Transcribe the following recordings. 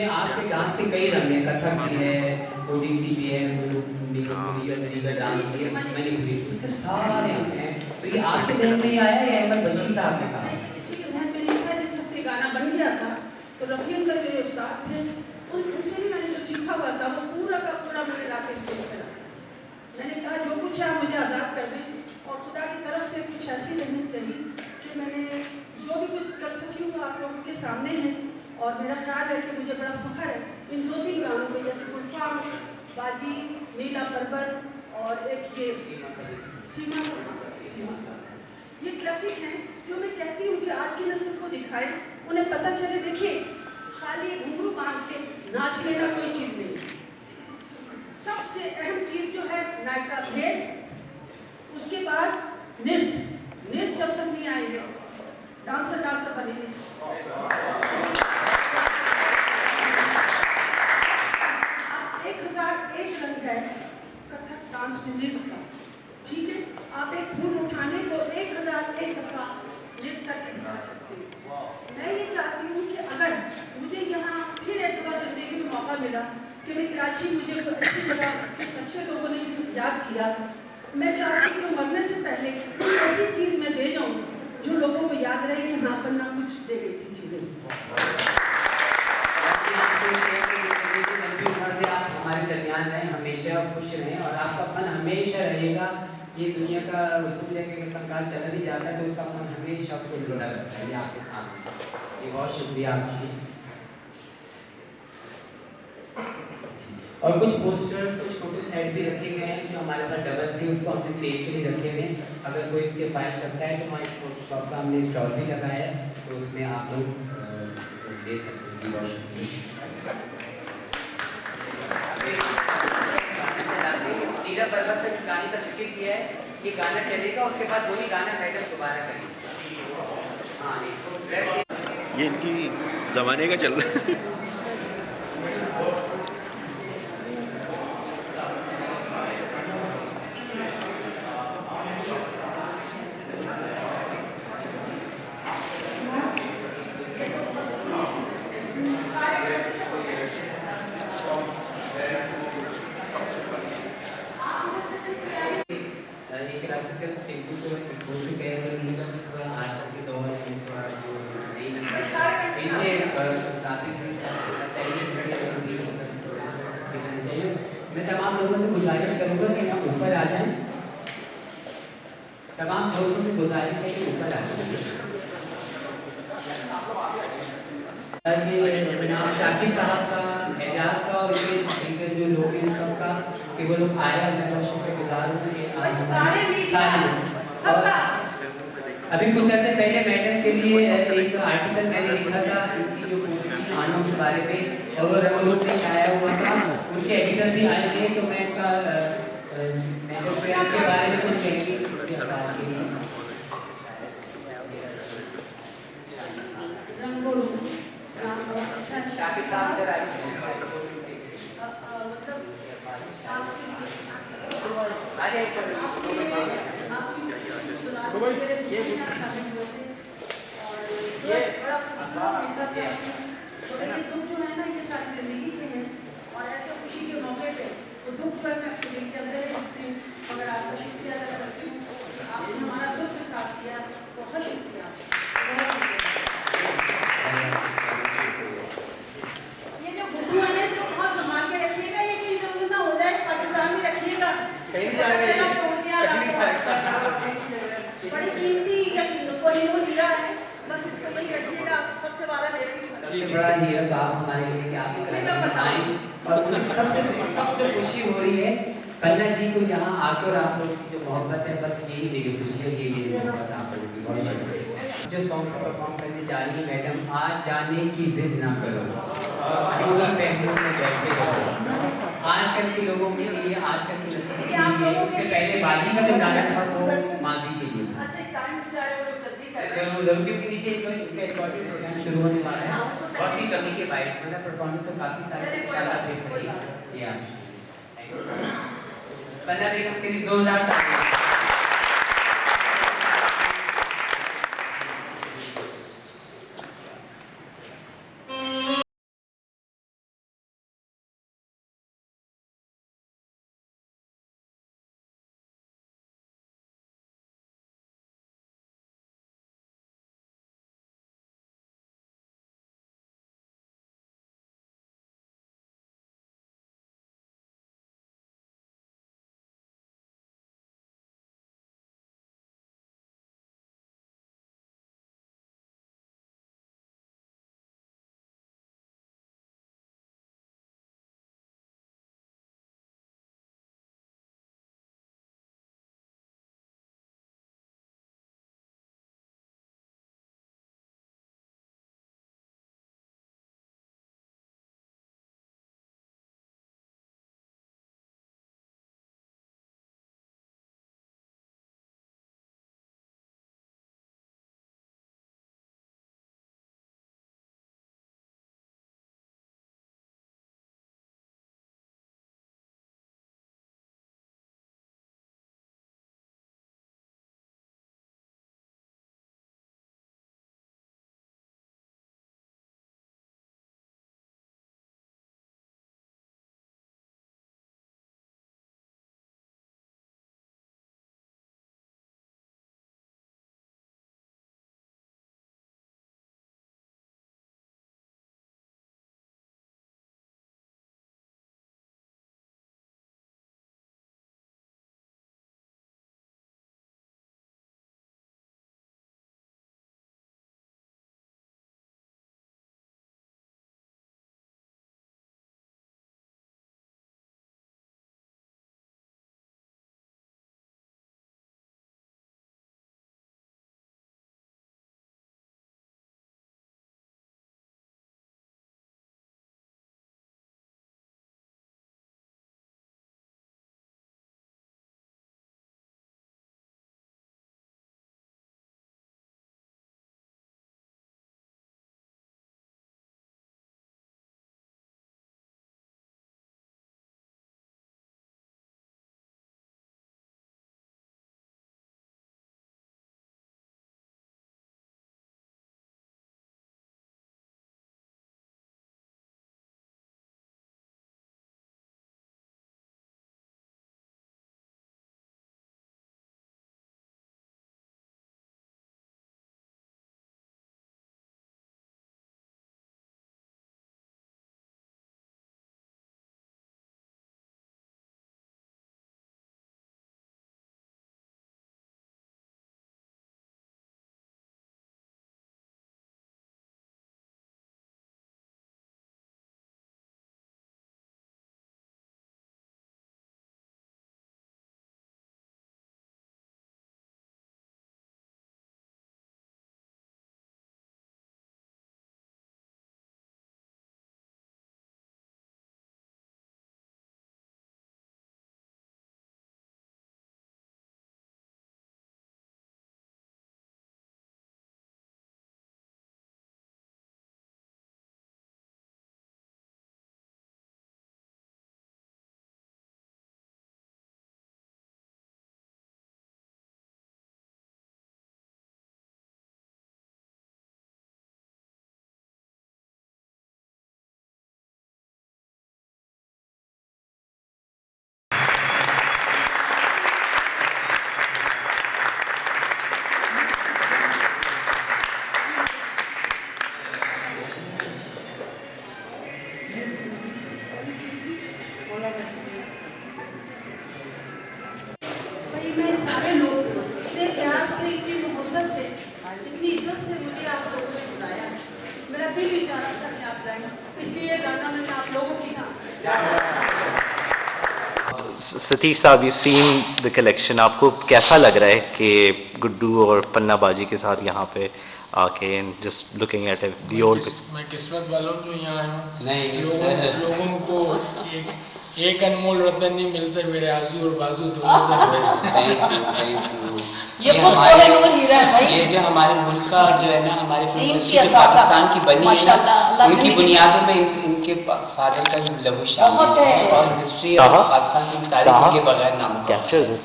इसमें आपके डांस के कई रंग हैं, कथक भी है, ओडिसी भी है, मणिपुरी और दीगर डांस भी है, मणिपुरी, उसके सारे अंग हैं। तो ये आपके जहन में ही आया या अहमद बशीर साहब ने कहा? किसी के जहन में नहीं था। जिस वक्त गाना बन गया था तो रफ़ी अंकल जो उस्ताद थे उनसे भी मैंने जो सीखा हुआ था वो पूरा का पूरा मैंने ला के स्टेज पर रखा। मैंने कहा जो कुछ है मुझे आज़ाद कर दें, और खुदा की तरफ से कुछ ऐसी मेहनत रही कि मैंने जो भी कुछ कर सकी हूँ आप लोगों के सामने है। और मेरा ख्याल है कि मुझे बड़ा फ़ख्र है इन 2-3 गानों में, जैसे गुलफाम, बाजी, नीला पर्वत और एक ये सीमा ये क्लासिक हैं जो मैं कहती हूँ कि आज की नस्ल को दिखाए, उन्हें पता चले। देखिए खाली घुंघरू बांध के नाच लेना कोई चीज़ नहीं। सबसे अहम चीज़ जो है नायक का भेद, उसके बाद नृत्य जब तक नहीं आएंगे डांसर बनेंगे। 1001 रंग है कथक डांस में नृत्य का, ठीक है। आप एक फूल उठाने तो 1001 दफा नृत्य करके दिखा सकते हैं। मैं ये चाहती हूँ कि अगर मुझे यहाँ फिर एक बार जिंदगी में मौका मिला कि मैं कराची, मुझे अच्छी जगह अच्छे लोगों ने याद किया, मैं चाहती हूँ कि मरने से पहले कोई ऐसी चीज़ मैं दे जाऊँ जो लोगों को याद रहे कि हाँ पन्ना कुछ दे गई थी चीज़ें। आप हमारे दरमियान रहें, हमेशा खुश रहें और आपका फ़न हमेशा रहेगा। ये दुनिया का उसूल है कि फनकार चला भी जाता है तो उसका फ़न हमेशा उसको जिंदा रहता है। ये आपके सामने, ये बहुत शुक्रिया आपकी। और कुछ पोस्टर्स, कुछ फोटो सेट भी रखे गए हैं जो हमारे पास डबल थे, उसको हमने सेल के लिए रखे हुए हैं। अगर कोई इसके ख्वाहिश रखता है तो हमारी फोटोशॉप का हमने स्टॉल भी लगाया है, तो उसमें आप लोग ले सकते हैं। बहुत शुक्रिया। नीला पर्वत तक गाने का जिक्र किया है, ये गाना चलेगा, उसके बाद वही गाना मैडम दोबारा करेंगे। हाँ, ये इनकी ज़माने का चल रहा है। क्लासिकल फिल्म तो हो चुके हैं, तो उनका थोड़ा आजकल के दौर में थोड़ा जो नई नस्ल इनके काफ़ी होना चाहिए, दिखाना चाहिए। मैं तमाम लोगों से गुजारिश करूँगा कि आप ऊपर आ जाएं, तमाम दोस्तों से गुजारिश है कि ऊपर आ जाएं। जनाब शाकिर साहब का, एजाज का और उनके जो लोग हैं सबका कि वो लोग आए, मैं बहुत शुक्रगुजार हूँ कि आज सारे अभी कुछ अर्से पहले मैडम के लिए एक आर्टिकल मैंने लिखा था इनकी जो पूरी आनों के बारे में, और रंगरूप में शाया हुआ था, उनके एडिटर भी आए थे, तो मैं इनका मैडम के बारे में कुछ कहूँगी के लिए। शाकिर साहब सर आए दुख जो है ना ये सारी जिंदगी के हैं, और ऐसे खुशी के मौके पे वो दुख जो है मैं अपने दिल के अंदर ही रखती हूँ। मगर आपका शुक्रिया अदा करती हूँ, आपने हमारा दुख के साथ किया, बहुत शुक्रिया। ये जो गुड्डू है इसको बहुत संभाल के रखिएगा, ये कि इधर उधर ना हो जाए, पाकिस्तान में रखिएगा, बड़ी कीमती कोहिनूर हीरा है, बस इसको नहीं रखिएगा। सबसे बड़ा बड़ा हीरा तो आप हमारे लिए कि आप आए, और मुझे सबसे खुशी हो रही है पन्ना जी को यहाँ आके, और आप लोग की जो मोहब्बत है, बस यही मेरी खुशी है, ये मेरी मोहब्बत आप लोगों की। बहुत शुक्रिया। जो सॉन्ग को परफॉर्म करने जा रही है मैडम, आज जाने की जिद ना करो, पहलू में बैठे रहो। आजकल के लोगों के लिए, आजकल की नस्ल के लिए, उससे पहले बाजी का जो गाना था वो माजी के लिए था। जरूर जरूर, क्योंकि नीचे इनका रिकॉर्डिंग प्रोग्राम शुरू होने वाला है, बहुत ही कमी के बाइस मतलब परफॉर्मेंस तो काफ़ी सारे इंशाल्लाह फिर सही। जी हाँ, पन्ना बेगम के लिए जोरदार तालियां। में सारे लोग इतने प्यार से, इतनी मोहब्बत से, इतनी इज्जत से मुझे आप लोगों ने बुलाया। मेरा दिल भी चाह रहा था कि आप जाएं, इसलिए ये गाना मैंने आप लोगों की ना। सतीश साहब, यू सीन द कलेक्शन, आपको कैसा लग रहा है कि गुड्डू और पन्ना बाजी के साथ यहाँ पे आके just looking at the old? मैं किस्मत वालों जो यहाँ आया हूँ, नहीं, लोगों को एक अनमोल रत्न नहीं मिलते, मेरे आंसू और बाजू ये जो हमारे मुल्क का जो है ना, हमारे पाकिस्तान की बनी है ना, उनकी बुनियादों में इनके फादर का जो लहू शामिल है और हिस्ट्री और पाकिस्तान की तारीख के बगैर नाम कैप्चर दिस।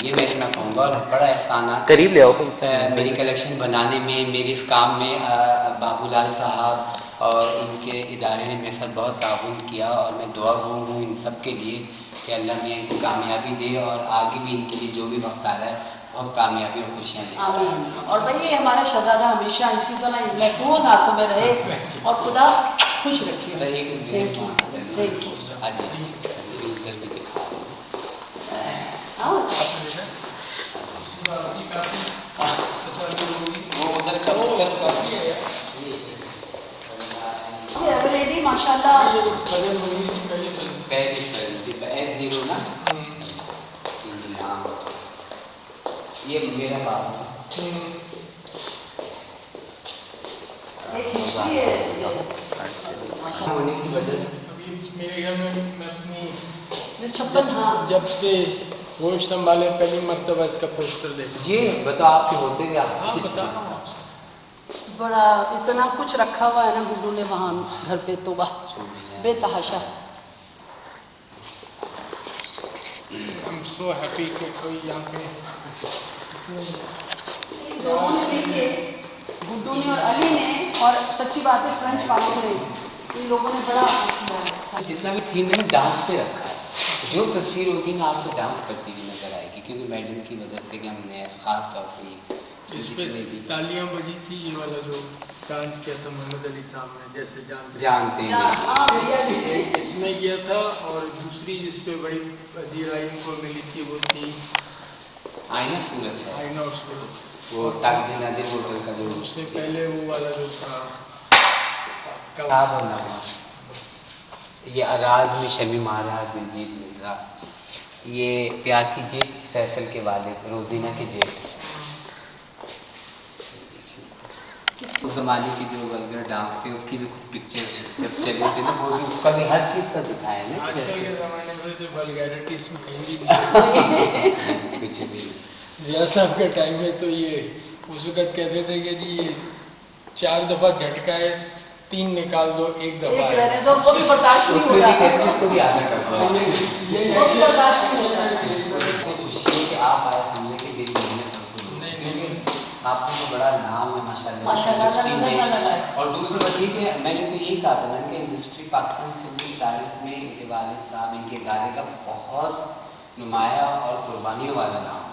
ये मैं कहूँगा, और बड़ा एहसान करीब ले आओ मेरी कलेक्शन बनाने में, मेरे इस काम में बाबूलाल साहब और इनके इदारे ने मेरे साथ बहुत ताउन किया, और मैं दुआ हूँ इन सब के लिए कि अल्लाह मियाँ इनको कामयाबी दे और आगे भी इनके लिए जो भी वक्त आ रहा है बहुत कामयाबी और खुशियाँ दे। आमीन। और भाई ये हमारा शहजादा हमेशा इसी तरह महफूज हाथों में रहे और खुदा खुश रखे। लेडी माशाल्लाह हीरो ना, ये मेरा बाबू होने की वजह मेरे घर में मैं अपनी 56 हाँ जब से होश संभाले पहली मर्तबा इसका पोस्टर देखा। ये बताओ आपके होते हुए हाँ बता। बड़ा इतना कुछ रखा हुआ है ना गुड्डू ने वहाँ घर पे, तो बेतहाशा। I'm so happy कि कोई यहाँ पे गुड्डू ने और अली ने, और सच्ची बात है फ्रेंच वालों ने, इन लोगों ने बड़ा किया। जितना भी थीम है डांस पे रखा है, जो तस्वीर होगी ना आपको डांस करती हुई नजर आएगी, क्योंकि मैडम की वजह से कि हमने खास तौर पर इस पे तालियां बजी थी। ये वाला जो डांस किया था मोहम्मद अली साहब ने, जैसे जानते हैं इसमें किया था, और दूसरी जिस पे बड़ी वजीर इनको मिली थी वो थी आईना सूरज है, आईना और सूरज, वो ताकि नादिर होटल का जो उससे पहले वो वाला जो था ये आराज में शमी महाराज दिलजीत मिर्जा, ये प्यार की जेब फैसल के वाले रोजीना के जेब, उस जमाने की जो वल्गर डांस थे उसकी भी कुछ पिक्चर जब चले थे ना, वो भी उसका भी हर चीज का दिखाया ना। आजकल के जमाने में तो वल्गैरिटी इसमें कहीं भी नहीं कुछ भी जिया साहब के टाइम में तो ये उस वक्त कहते थे कि जी ये 4 दफा झटका है, 3 निकाल दो, 1 दफा है, तो वो भी बर्दाश्त नहीं हो रहा है, उसको भी आगे कर दो। वो भी बर्दाश्त नहीं हो रहा है। खुशी है कि आप आए, हमने की देरी मेहनत नहीं, आपको तो बड़ा नाम है माशाल्लाह इंडस्ट्री में। और दूसरी बात ये कि मैंने तो यही कहा था, मैंने कि इंडस्ट्री पाकिस्तान फिल्म की तारीख में इनके वालिद साहब, इनके इदारे का बहुत नुमाया और कुर्बानियों वाला नाम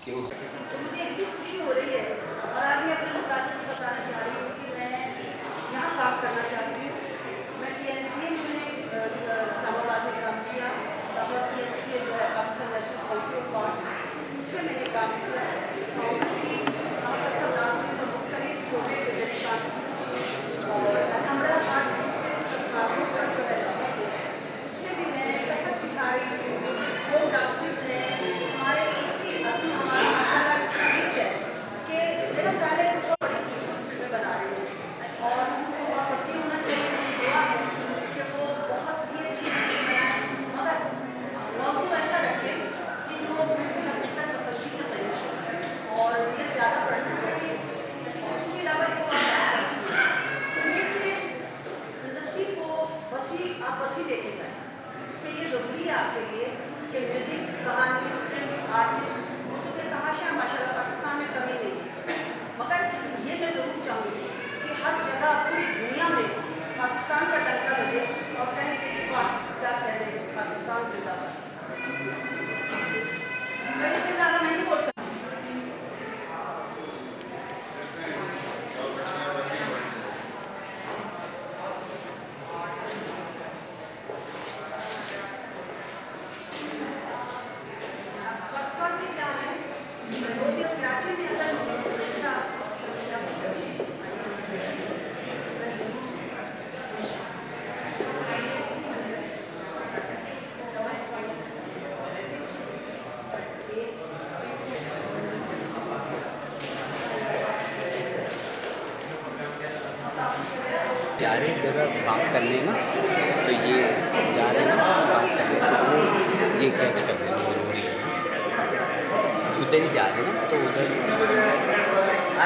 कि तो मुझे इतनी खुशी हो रही है, और आज मैं अपने मुताबिक को बताना चाह रही हूँ कि मैं यहाँ काम करना चाहती हूँ। मैं PNCA में इस्लामाबाद में काम किया, और PNCA जो है Pakistan national council of arts, उसमें मैंने काम किया, और कथक डांसिंग और मुख्तलिफ शोबे पे मैंने काम किया। और हमारा आर्ट से संस्थानों का जो है उसमें भी मैं कथक सिखा रही हूँ, फोक डांसेस हैं हमारे, हमारा माशाल्लाह इतना रिच है कि मेरा साले कुछ और फिल्में बना रही हूँ, और वसीम होना चाहिए, मेरी दुआ है कि वो बहुत ही अच्छी फिल्म बनाए, मगर मौजूद ऐसा रखे कि जो हकीकत पसंदीदा बने, और ये ज़्यादा पढ़ना चाहिए। उसके अलावा इंडस्ट्री को आप वसी देखे गए, उसमें ये ज़रूरी है आपके लिए कि म्यूजिक, कहानी, स्क्रिप्ट, आर्टिस्ट, तो के तमाशा माशाल्लाह पाकिस्तान में कमी नहीं है, मगर ये मैं ज़रूर चाहूँगी कि हर जगह पूरी दुनिया में पाकिस्तान का डंका बजे और कहें कि वाह क्या कह रहे हैं, पाकिस्तान जिंदाबाद। मैं इससे ज़्यादा मैं नहीं बोल सकती। सबका जा रहे हैं जगह बात करने ना, तो ये जा रहे हैं ना बात करने, तो वो ये कैच कर रहे हैं जरूरी है ना, उधर ही जा रहे हैं ना, तो उधर आ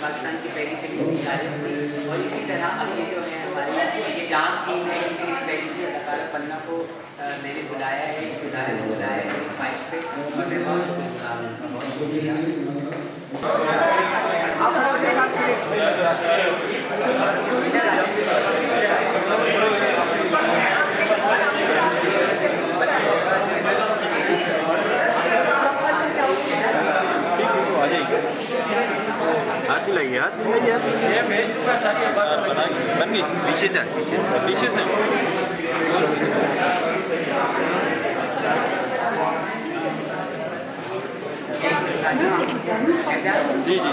पाकिस्तान की पहली फिल्म जारी हुई और इसी तरह अब ये जो है हमारी ये डांस थीम है कि स्पेशली अदाकार पन्ना को मैंने बुलाया है, बुलाया है फाइट पे और मैं बहुत शुक्रिया। हाथ मिलाइए, हाथ मिलाइए। ये भेज दूंगा सारी बात बन गई। पीछे से पीछे से जी जी जी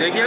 देखिए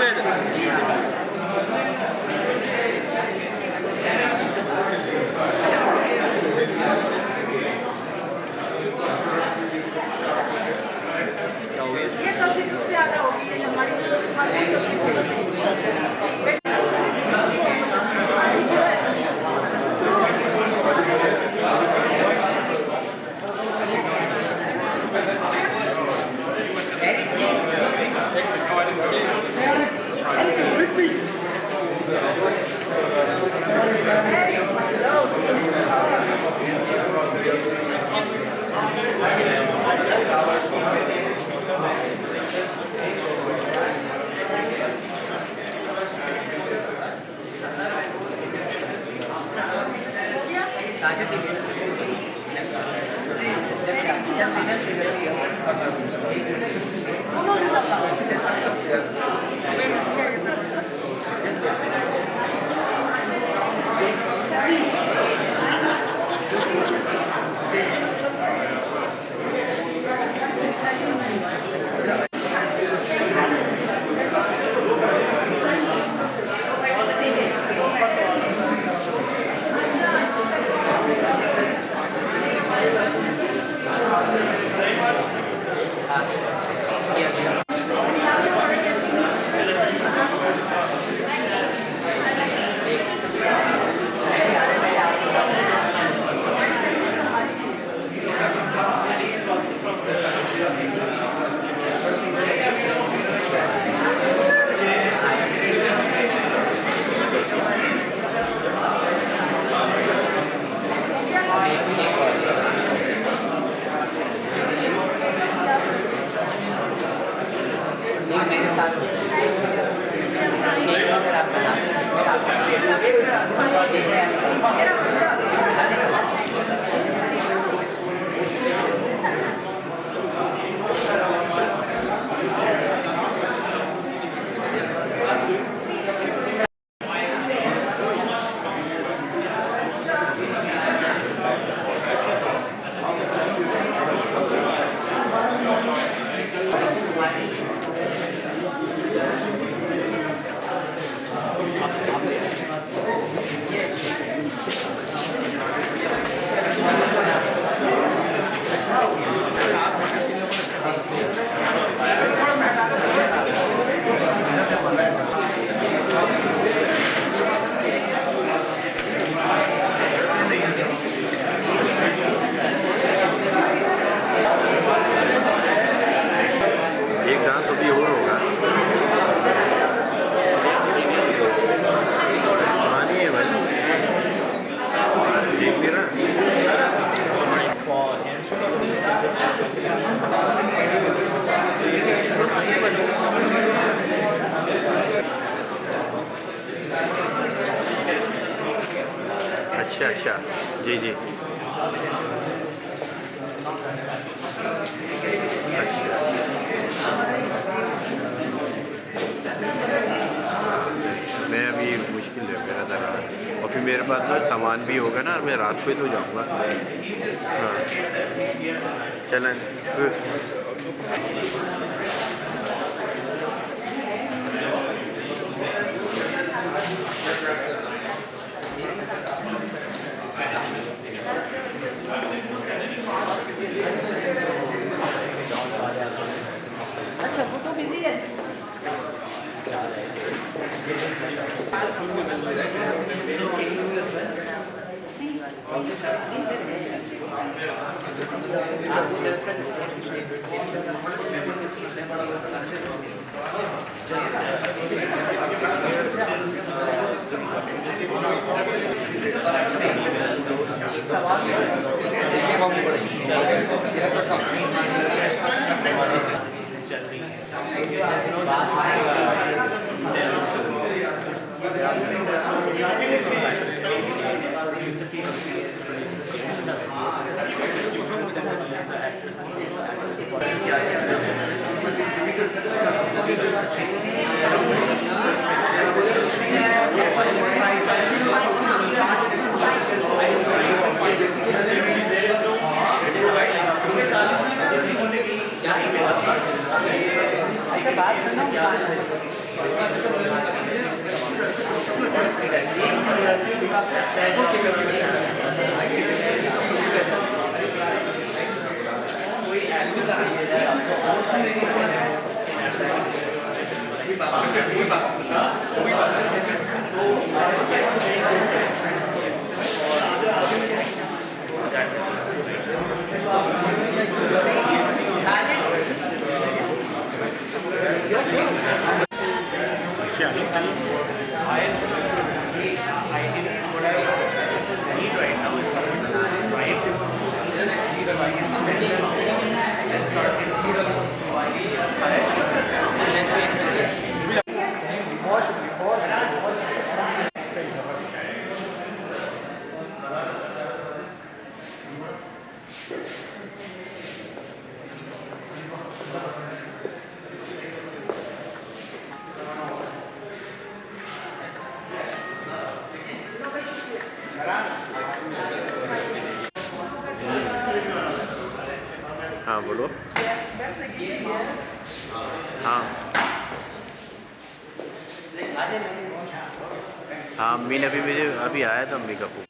अच्छा जी जी अच्छा मैं अभी मुश्किल है मेरा ज़रा और फिर मेरे पास ना सामान भी होगा ना मैं रात को ही तो जाऊँगा। हाँ चलें अच्छा वो तो बिजी है। हाँ बोलो। हाँ हाँ अम्मी ने मुझे अभी आया था अम्मी का फोन।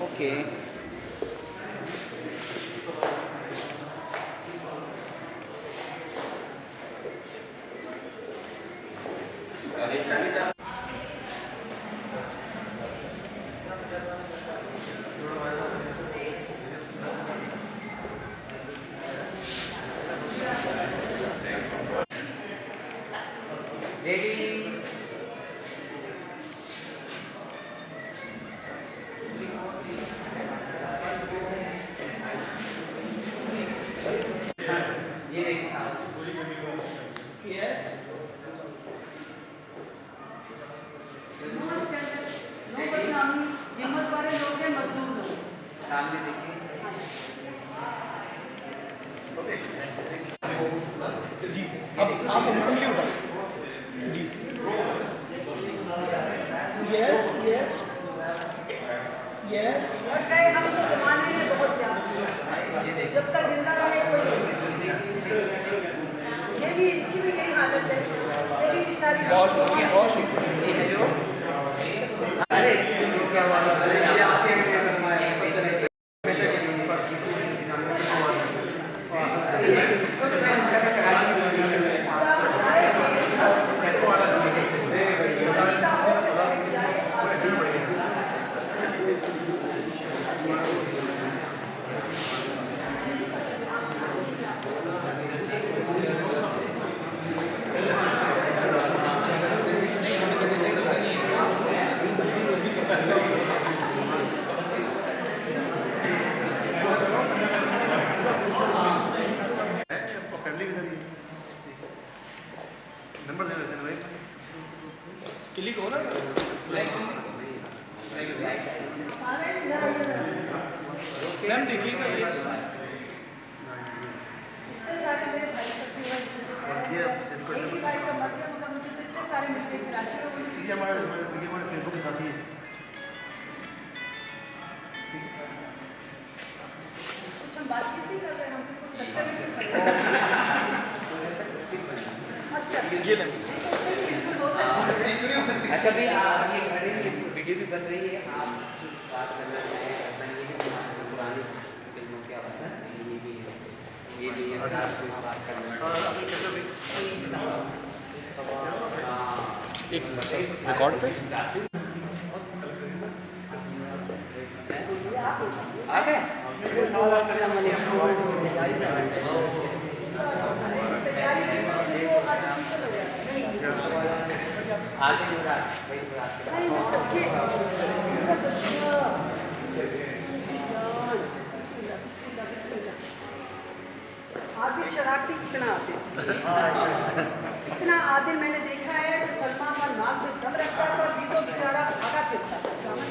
ओके हिम्मत वाले लोग हैं, मजदूर लोग। सामने देखिए जी अब आप उंगली उठाओ जी। यस यस यस लौट गए हम तो जमाने में बहुत प्यार किया। जब तक जिंदा रहे कोई नहीं। ये भी इनकी भी यही हालत है। ये भी बेचारी बहुत शुक्रिया बहुत शुक्रिया। जी हेलो अरे क्या क्लिक हो ना मैम देखिएगा ये इतने सारे मेरे भाई एक ही भाई का मर गया मगर मुझे तो इतने सारे मिल गए कराची में मुझे ये हमारे फेसबुक के साथी है। कुछ हम बातचीत नहीं कर रहे हैं, हम कुछ सत्तर में नहीं कर रहे अच्छा ये ले अच्छा भी आगे वीडियो भी बन रही है, आप बात करना चाहें ऐसा नहीं है कि पुरानी फिल्मों की आवाज़ ये भी है बात करना एक रिकॉर्ड पे आ गए आगे नहीं सबके आदिल शरारती इतना आदिल मैंने देखा है जो सलमान खान नाक में दम रखता था और वीडियो बेचारा भागा फिरता था समझ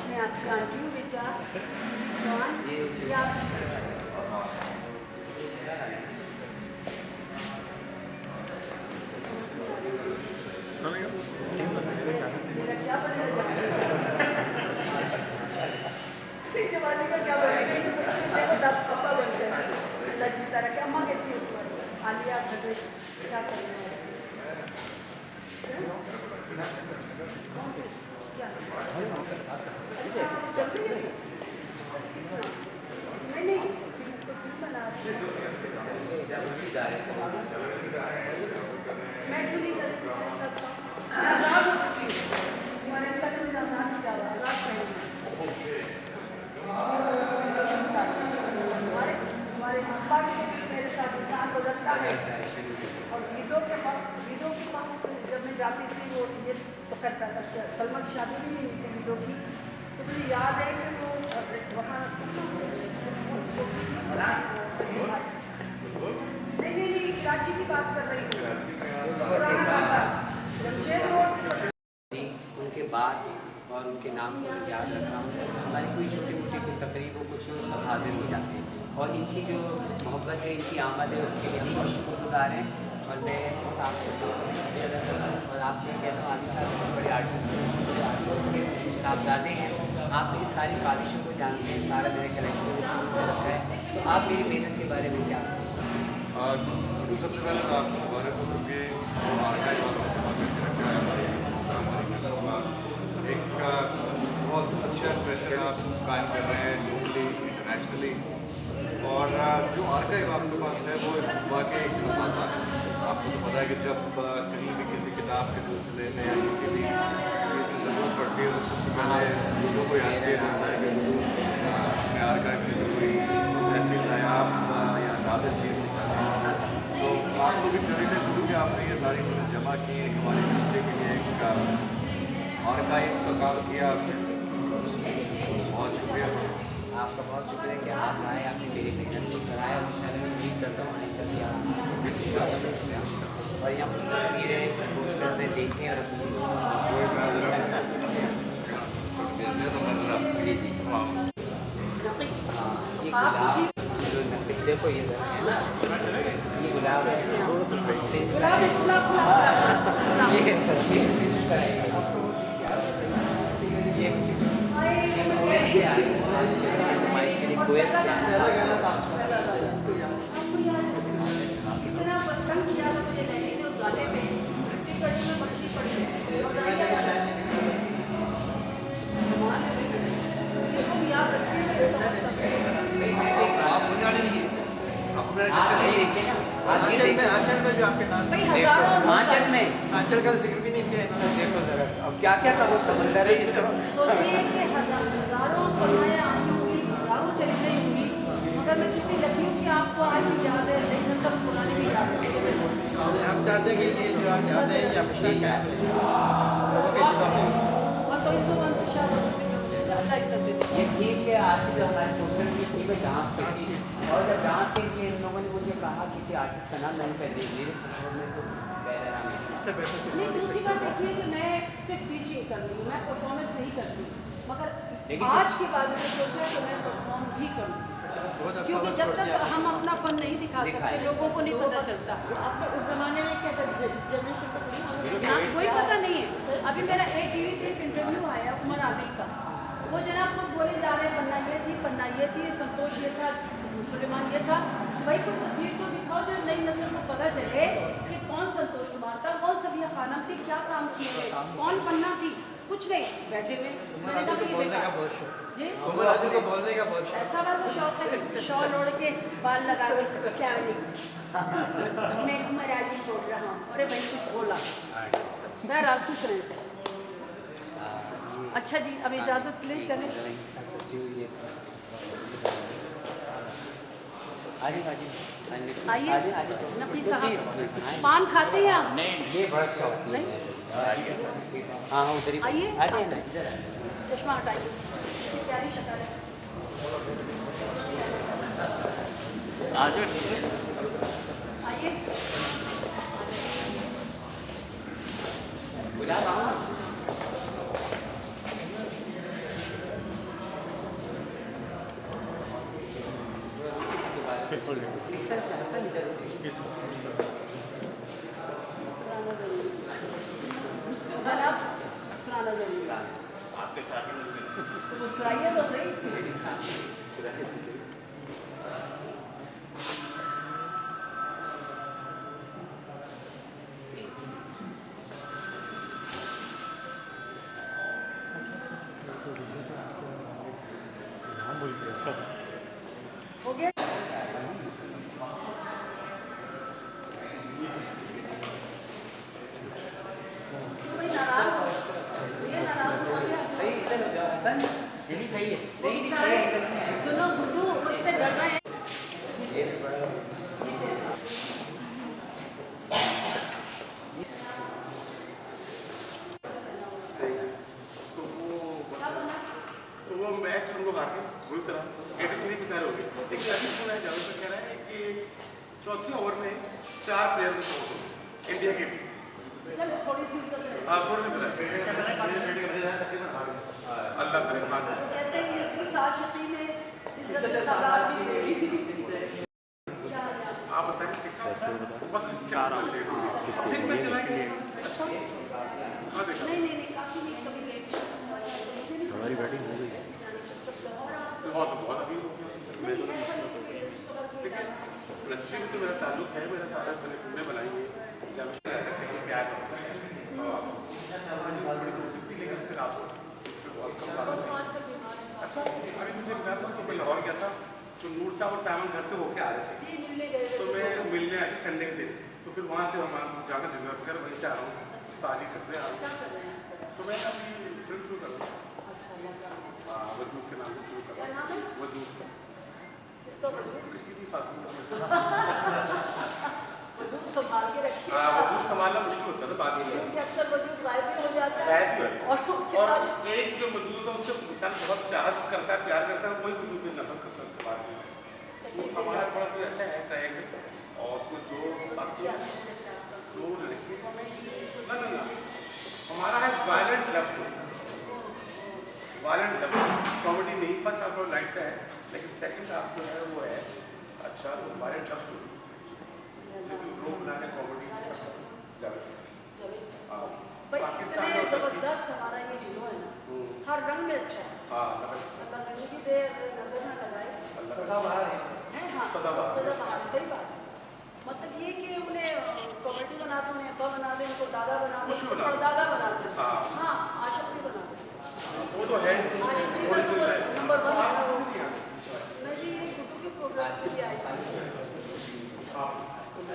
मैं आपकी आंटी हूँ बेटा जॉन ये आप मेरा क्या बनेगा जवानी का क्या बनेगा पापा बन जाए लड़की तरह के अम्मा कैसी है आलिया भट्ट क्या करना है कौन से क्या अच्छा चल रही है नहीं तो फिल्म बना मैं क्यों नहीं कर सकता आज़ाद हो चुकी हूँ हमारे अंदर में आज़ाद किया हुआ आज़ाद हमारे अखबार में मेरे साथ इंसान बदलता है और वीडियो के पास जब मैं जाती थी वो ये तो करता था सलमान की शादी भी नहीं थी वीडियो की तो मुझे याद है कि वो वहाँ नहीं कराची की बात कर रही हूँ उनके बाद और उनके नाम को याद रखना हमारी कोई छोटी मोटी कोई तकरीब हो कुछ हो सब हाजिर हो जाते हैं और इनकी जो मोहब्बत है इनकी आमद है उसके लिए हम बहुत शुक्रगुजार हैं और मैं आपसे शुक्रिया अदा करता हूँ और आपसे कहता हूँ आदिल साहब बहुत बड़े आर्टिस्ट के साहबजादे हैं आप मेरी सारी काविशों को जानते हैं सारा मेरे कलेक्शन में शुरू से रखा है तो आप मेरी मेहनत के बारे में क्या सबसे पहले तो आपको मुबारक हो क्योंकि आर्काइव वालों को जमा करके रखा है एक बहुत अच्छा इंप्रेशन आप कायम कर रहे हैं लोकली इंटरनेशनली और जो आर्काइव आपके पास है वो वाकई एक असासा है। आपको तो पता है कि जब कहीं भी किसी किताब के सिलसिले में या किसी भी ज़रूरत पड़ती है तो सबसे पहले लोगों को याद किया जाता है कि अपने आर्काइव में से कोई ऐसी नायाब या नादिर चीज़ निकालें। तो आप लोग भी क्रेडिट है कि आपने ये सारी चीज़ें जमा की हमारी इंडस्ट्री के लिए एक आर्काइव का काम किया आपने बहुत शुक्रिया आपका बहुत शुक्रिया कि आप आए आपने मेरी मेहनत को कराया और इंशाल्लाह मैं उम्मीद करता हूँ आने का भी आप और यहाँ पर तस्वीरें पोस्टर से देखें और जी जी देखो ये है ना ये गुलाब है इतना बर्तन किया था मुझे लेने के उस गाने में टिकट में बच्ची पड़ी है हम याद रखिए आंचल में जो आपके नाम आंचल में आंचल का जिक्र भी नहीं किया इन्होंने देखो जरा अब क्या क्या करो समंदर है ये तो सोचिए कि हजारों कमाया हजारों चली गई होंगी मगर मैं कितनी लकी हूँ कि आपको आज भी याद है लेकिन सब पुरानी भी याद है हम चाहते हैं कि ये जो आप याद है ये हमेशा का है ये ठीक है आज जो हमारे पोस्टर की थी मैं डांस की थी और जब डांस के लिए इन लोगों ने मुझे कहा किसी आर्टिस्ट का नाम मैंने पहले मेरे में तो नहीं, दूसरी बात देखिए कि मैं सिर्फ टीचिंग कर रही हूँ, मैं परफॉर्मेंस नहीं करती, मगर आज के बाद मैंने सोचा कि मैं परफॉर्म भी करूँ, क्योंकि जब तक हम अपना फन नहीं दिखा सकते लोगों को नहीं पता चलता। आपको इस जमाने में क्या जनरेशन को ना कोई पता नहीं है। अभी मेरा ATV पे एक इंटरव्यू आया उमर आदिल का, वो जनाब खुद बोले जा रहे हैं पन्ना ये थी, संतोष ये था, सुलेमान ये था। भाई कोई तस्वीर तो दिखाओ जो नई नस्ल को पता चले कि कौन संतोष कुमार था, कौन सबिया खानम थी, क्या काम किए थे, कौन पन्ना थी, कुछ नहीं, बैठे हुए। मैंने कहा कि बोलने का बहुत शौक जी, उमर आदिल को बोलने का बहुत ऐसा वैसा शौक है, शॉल ओढ़ के बाल लगा के श्यावली मैं उमर आदिल बोल रहा हूँ, अरे भाई कुछ बोला। बहरहाल खुश रहें से। अच्छा जी, अब इजाज़त ले चले। आइए नबी साहब, पान खाते हैं आप? ये बड़ा शौक नहीं, हाँ हाँ उधर ही आइए आ जाइए ना इधर चश्मा हटाइए, प्यारी शक्ल है। आइए गुलाब आओ ना। इस तरह से ऐसा नहीं जरूरी मुस्कुराना जरूरी है, तो मुस्कुराइए तो सही। हो गया? कोई नाराज हो? ये नाराज हो गया? सही इधर हो जाओ हसन, ये भी सही है लेकिन सही है इधर नहीं है। सुनो गुड्डू, वो इतने डर रहे हैं। तो वो मैच हमको हार गए बुरी तरह 83 की सारे हो गए। लेकिन अभी सुना है ज़्यादातर कह रहा है कि चौथे ओवर में 4 प्लेयर को आउट हो इंडिया के भी। चलो थोड़ी सी इज्जत रहे। हाँ थोड़ी सी अल्लाह करे कहते हैं इसकी साशिकी में इज्जत सलाह भी देगी। आप बताएं बस इस चार फिर मैं चलाएंगे। अच्छा हाँ देखा नहीं काफी नहीं, कभी लेट हमारी बैटिंग हो गई बहुत अभी हो गया। ठीक है, रस्सी भी तो मेरा ताल्लुक है, मेरा सारा मैंने फिल्में बनाई है जब कहीं प्यार होता है बड़ी कोशिश थी, लेकिन फिर आप बहुत कम। अच्छा अभी मुझे बताया तो मैं लाहौर गया था तो नूर साहब और सामान घर से होके आ रहे थे, तो मैं मिलने आया संडे के दिन, तो फिर वहाँ से हम जाकर डिनर कर वहीं से आ रहा हूँ, सारी घर से आ रहा हूँ। तो मैं अभी फिल्म शुरू कर रहा हूँ वजूद के नाम से शुरू कर रहा हूँ। वजूद किसी भी खातून का वजूद संभाल के रखिए। वजूद संभालना मुश्किल होता है ना बाद में, क्योंकि अक्सर वजूद गायब भी हो जाता है गायब भी है। और उसके और बाद एक जो वजूद होता है उससे इंसान बहुत चाहत करता है, प्यार करता है, वही वजूद में नफरत करता है उसके बाद में। तो हमारा थोड़ा तो ऐसा है ट्रायंगल और उसमें 2 खातून 2 लड़के ना हमारा है violent love story. Violent love comedy नहीं, फर्स्ट हाफ और लाइट से है, लेकिन सेकंड हाफ जो है वो है अच्छा तो वायलेंट लव स्टोरी, लेकिन लोग बना के कॉमेडी पाकिस्तान में जबरदस्त हमारा ये हीरो है ना, हर रंग में अच्छा है। अल्लाह जिंदगी दे, नजर न लगाए, सदाबहार है हाँ सदाबहार। सदाबहार, सही बात है। मतलब ये कि उन्हें कॉमेडी बना दो, उन्हें अब्बा बना दे, उनको दादा बना दे, परदादा बना दे, हाँ आशिक भी बना दे, वो तो है आशिक भी नंबर 1 है। मैं ये गुड्डू के प्रोग्राम